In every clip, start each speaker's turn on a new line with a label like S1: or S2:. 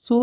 S1: 100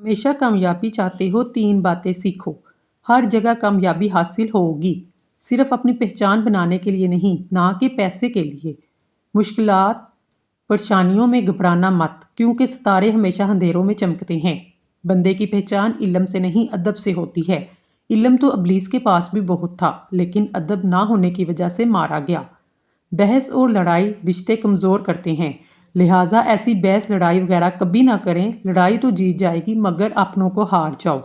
S1: ہمیشہ کامیابی چاہتے ہو 3 باتیں سیکھو۔ ہر جگہ کامیابی حاصل ہوگی، صرف اپنی پہچان بنانے کے لیے نہیں، نہ کہ پیسے کے لیے۔ مشکلات، پریشانیوں میں گھبرانا مت، کیونکہ ستارے ہمیشہ اندھیروں میں چمکتے ہیں۔ بندے کی پہچان علم سے نہیں ادب سے ہوتی ہے۔ علم تو ابلیس کے پاس بھی بہت تھا، لیکن ادب نہ ہونے کی وجہ سے مارا گیا۔ بحث اور لڑائی رشتے کمزور کرتے ہیں، لہٰذا ایسی بحث لڑائی وغیرہ کبھی نہ کریں۔ لڑائی تو جیت جائے گی مگر اپنوں کو ہار جاؤ۔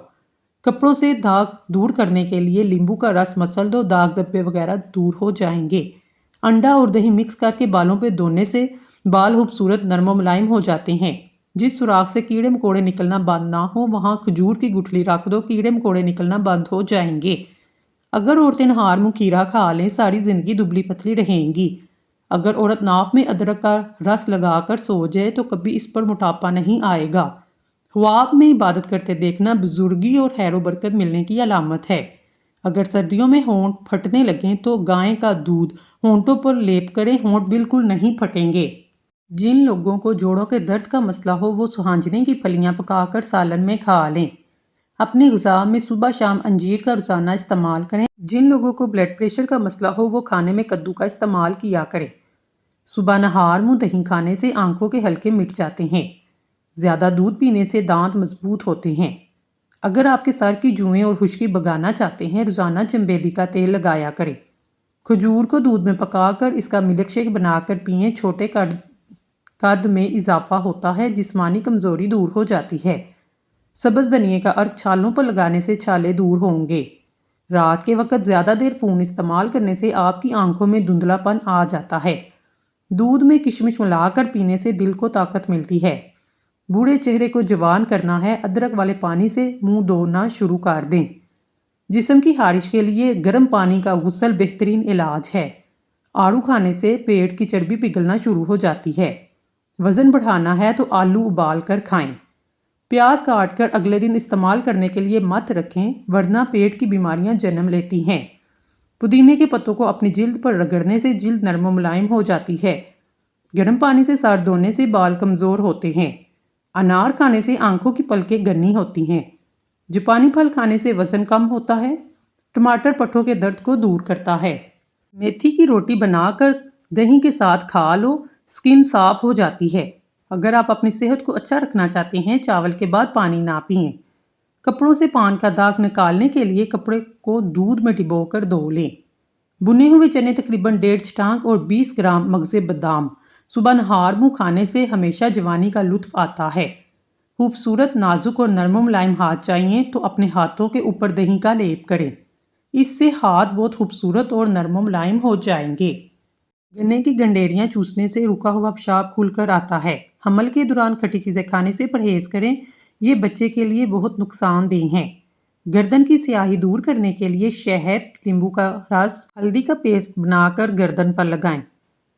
S1: کپڑوں سے داغ دور کرنے کے لیے لیمبو کا رس مسل دو، داغ دھبے وغیرہ دور ہو جائیں گے۔ انڈا اور دہی مکس کر کے بالوں پہ دھونے سے بال خوبصورت نرم و ملائم ہو جاتے ہیں۔ جس سوراخ سے کیڑے مکوڑے نکلنا بند نہ ہو وہاں کھجور کی گٹھلی رکھ دو، کیڑے مکوڑے نکلنا بند ہو جائیں گے۔ اگر عورتیں نہار منہ کھیرا کھا لیں ساری زندگی دبلی پتلی رہیں گی۔ اگر عورت ناپ میں ادرک کا رس لگا کر سو جائے تو کبھی اس پر موٹاپا نہیں آئے گا۔ خواب میں عبادت کرتے دیکھنا بزرگی اور خیر و برکت ملنے کی علامت ہے۔ اگر سردیوں میں ہونٹ پھٹنے لگیں تو گائے کا دودھ ہونٹوں پر لیپ کریں، ہونٹ بالکل نہیں پھٹیں گے۔ جن لوگوں کو جوڑوں کے درد کا مسئلہ ہو وہ سہانجنے کی پھلیاں پکا کر سالن میں کھا لیں۔ اپنی غذا میں صبح شام انجیر کا روزانہ استعمال کریں۔ جن لوگوں کو بلڈ پریشر کا مسئلہ ہو وہ کھانے میں کدو کا استعمال کیا کریں۔ صبح نہار منہ دہی کھانے سے آنکھوں کے حلقے مٹ جاتے ہیں۔ زیادہ دودھ پینے سے دانت مضبوط ہوتے ہیں۔ اگر آپ کے سر کی جوئیں اور خشکی بھگانا چاہتے ہیں روزانہ چنبیلی کا تیل لگایا کریں۔ کھجور کو دودھ میں پکا کر اس کا ملک شیک بنا کر پئیں، چھوٹے قد میں اضافہ ہوتا ہے، جسمانی کمزوری دور ہو جاتی ہے۔ سبز دھنیے کا عرق چھالوں پر لگانے سے چھالے دور ہوں گے۔ رات کے وقت زیادہ دیر فون استعمال کرنے سے آپ کی آنکھوں میں دھندلا پن آ جاتا ہے۔ دودھ میں کشمش ملا کر پینے سے دل کو طاقت ملتی ہے۔ بوڑھے چہرے کو جوان کرنا ہے، ادرک والے پانی سے منہ دھونا شروع کر دیں۔ جسم کی خارش کے لیے گرم پانی کا غسل بہترین علاج ہے۔ آڑو کھانے سے پیٹ کی چربی پگھلنا شروع ہو جاتی ہے۔ وزن بڑھانا ہے تو آلو ابال کر کھائیں۔ پیاز کاٹ کر اگلے دن استعمال کرنے کے لیے مت رکھیں ورنہ پیٹ کی بیماریاں جنم لیتی ہیں۔ پودینے کے پتوں کو اپنی جلد پر رگڑنے سے جلد نرم و ملائم ہو جاتی ہے۔ گرم پانی سے سر دھونے سے بال کمزور ہوتے ہیں۔ انار کھانے سے آنکھوں کی پلکیں گنی ہوتی ہیں۔ جاپانی پھل کھانے سے وزن کم ہوتا ہے۔ ٹماٹر پٹھوں کے درد کو دور کرتا ہے۔ میتھی کی روٹی بنا کر دہی کے ساتھ کھا لو، سکن صاف ہو جاتی ہے۔ اگر آپ اپنی صحت کو اچھا رکھنا چاہتے ہیں چاول کے بعد پانی نہ پئیں۔ کپڑوں سے پان کا داغ نکالنے کے لیے کپڑے کو دودھ میں ڈبو کر دھو لیں۔ بنے ہوئے چنے تقریباً 1.5 چٹانک اور 20 گرام مغز بادام صبح نہار منہ کھانے سے ہمیشہ جوانی کا لطف آتا ہے۔ خوبصورت نازک اور نرم و ملائم ہاتھ چاہیے تو اپنے ہاتھوں کے اوپر دہی کا لیپ کریں، اس سے ہاتھ بہت خوبصورت اور نرم و ملائم ہو جائیں گے۔ گنے کی گنڈیریاں چوسنے سے رکا ہوا پیشاب کھل کر آتا ہے۔ حمل کے دوران کھٹی چیزیں کھانے سے پرہیز کریں، یہ بچے کے لیے بہت نقصان دہ ہیں۔ گردن کی سیاہی دور کرنے کے لیے شہد، لیمبو کا رس، ہلدی کا پیسٹ بنا کر گردن پر لگائیں۔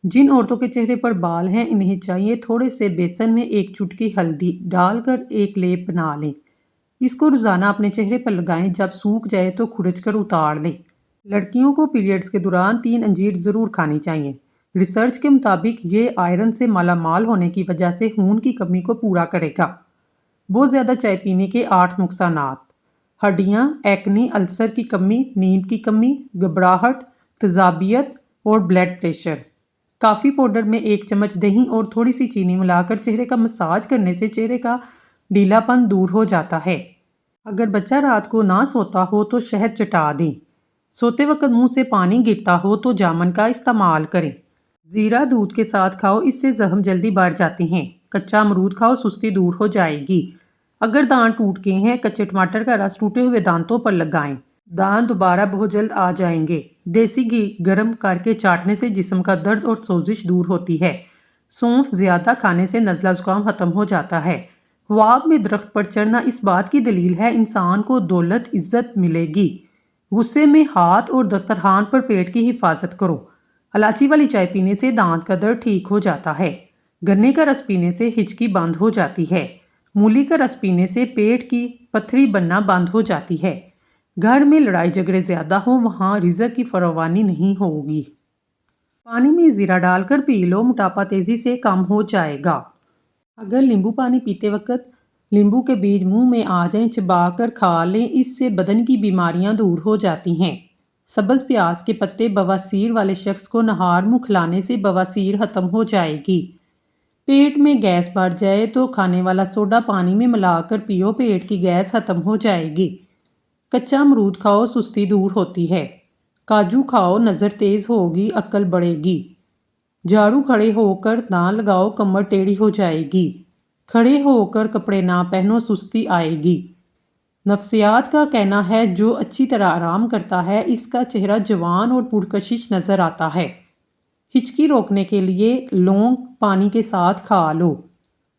S1: جن عورتوں کے چہرے پر بال ہیں انہیں چاہیے تھوڑے سے بیسن میں 1 چٹکی ہلدی ڈال کر ایک لیپ بنا لیں۔ اس کو روزانہ اپنے چہرے پر لگائیں، جب سوکھ جائے تو کھرچ کر اتار لیں۔ لڑکیوں کو پیریڈز کے دوران 3 انجیر ضرور کھانی چاہیے۔ ریسرچ کے مطابق یہ آئرن سے مالا مال ہونے کی وجہ سے خون کی کمی کو پورا کرے گا۔ بہت زیادہ چائے پینے کے 8 نقصانات: ہڈیاں، ایکنی، السر کی کمی، نیند کی کمی، گھبراہٹ، تیزابیت اور بلڈ پریشر۔ کافی پاؤڈر میں 1 چمچ دہی اور تھوڑی سی چینی ملا کر چہرے کا مساج کرنے سے چہرے کا ڈھیلا پن دور ہو جاتا ہے۔ اگر بچہ رات کو نہ سوتا ہو تو شہد چٹا دیں۔ سوتے وقت منہ سے پانی گرتا ہو تو جامن کا استعمال کریں۔ زیرہ دودھ کے ساتھ کھاؤ، اس سے زخم جلدی بڑھ جاتے ہیں۔ کچا امرود کھاؤ، سستی دور ہو جائے گی۔ اگر دانت ٹوٹ گئے ہیں کچے ٹماٹر کا رس ٹوٹے ہوئے دانتوں پر لگائیں، دانت دوبارہ بہت جلد آ جائیں گے۔ دیسی گھی گرم کر کے چاٹنے سے جسم کا درد اور سوزش دور ہوتی ہے۔ سونف زیادہ کھانے سے نزلہ زکام ختم ہو جاتا ہے۔ خواب میں درخت پر چڑھنا اس بات کی دلیل ہے انسان کو دولت عزت ملے گی۔ غصے میں ہاتھ اور دسترخوان پر پیٹ کی حفاظت کرو۔ الائچی والی چائے پینے سے دانت کا درد ٹھیک ہو جاتا ہے۔ گنے کا رس پینے سے ہچکی بند ہو جاتی ہے۔ مولی کا رس پینے سے پیٹ کی پتھری بننا بند ہو جاتی ہے۔ گھر میں لڑائی جھگڑے زیادہ ہوں وہاں رزق کی فراوانی نہیں ہوگی۔ پانی میں زیرہ ڈال کر پی لو، موٹاپا تیزی سے کم ہو جائے گا۔ اگر لیمبو پانی پیتے وقت لیمبو کے بیج منہ میں آ جائیں چبا کر کھا لیں، اس سے بدن کی بیماریاں دور ہو جاتی ہیں۔ سبز پیاز کے پتے بواسیر والے شخص کو نہار منہ کھلانے سے بواسیر ختم ہو جائے گی۔ پیٹ میں گیس بڑھ جائے تو کھانے والا سوڈا پانی میں ملا کر پیو، پیٹ کی گیس ختم ہو جائے گی۔ کچا امرود کھاؤ، سستی دور ہوتی ہے۔ کاجو کھاؤ، نظر تیز ہوگی، عقل بڑھے گی۔ جھاڑو کھڑے ہو کر نہ لگاؤ، کمر ٹیڑھی ہو جائے گی۔ کھڑے ہو کر کپڑے نہ پہنو، سستی آئے گی۔ نفسیات کا کہنا ہے جو اچھی طرح آرام کرتا ہے اس کا چہرہ جوان اور پرکشش نظر آتا ہے۔ ہچکی روکنے کے لیے لونگ پانی کے ساتھ کھا لو۔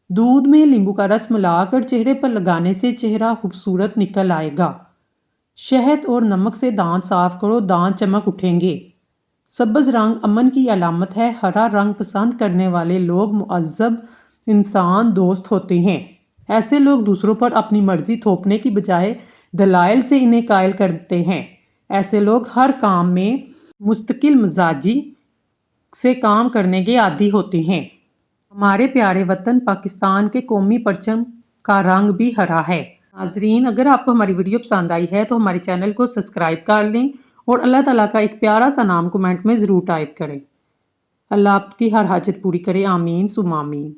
S1: دودھ میں لیمبو کا رس ملا کر چہرے پر لگانے سے چہرہ خوبصورت نکل آئے گا۔ شہد اور نمک سے دانت صاف کرو، دانت چمک اٹھیں گے۔ سبز رنگ امن کی علامت ہے۔ ہرا رنگ پسند کرنے والے لوگ مہذب انسان دوست ہوتے ہیں۔ ایسے لوگ دوسروں پر اپنی مرضی تھوپنے کی بجائے دلائل سے انہیں قائل کرتے ہیں۔ ایسے لوگ ہر کام میں مستقل مزاجی سے کام کرنے کے عادی ہوتے ہیں۔ ہمارے پیارے وطن پاکستان کے قومی پرچم کا رنگ بھی ہرا ہے۔ ناظرین، اگر آپ کو ہماری ویڈیو پسند آئی ہے تو ہمارے چینل کو سبسکرائب کر لیں اور اللہ تعالیٰ کا ایک پیارا سا نام کمنٹ میں ضرور ٹائپ کریں۔ اللہ آپ کی ہر حاجت پوری کرے، آمین ثم آمین۔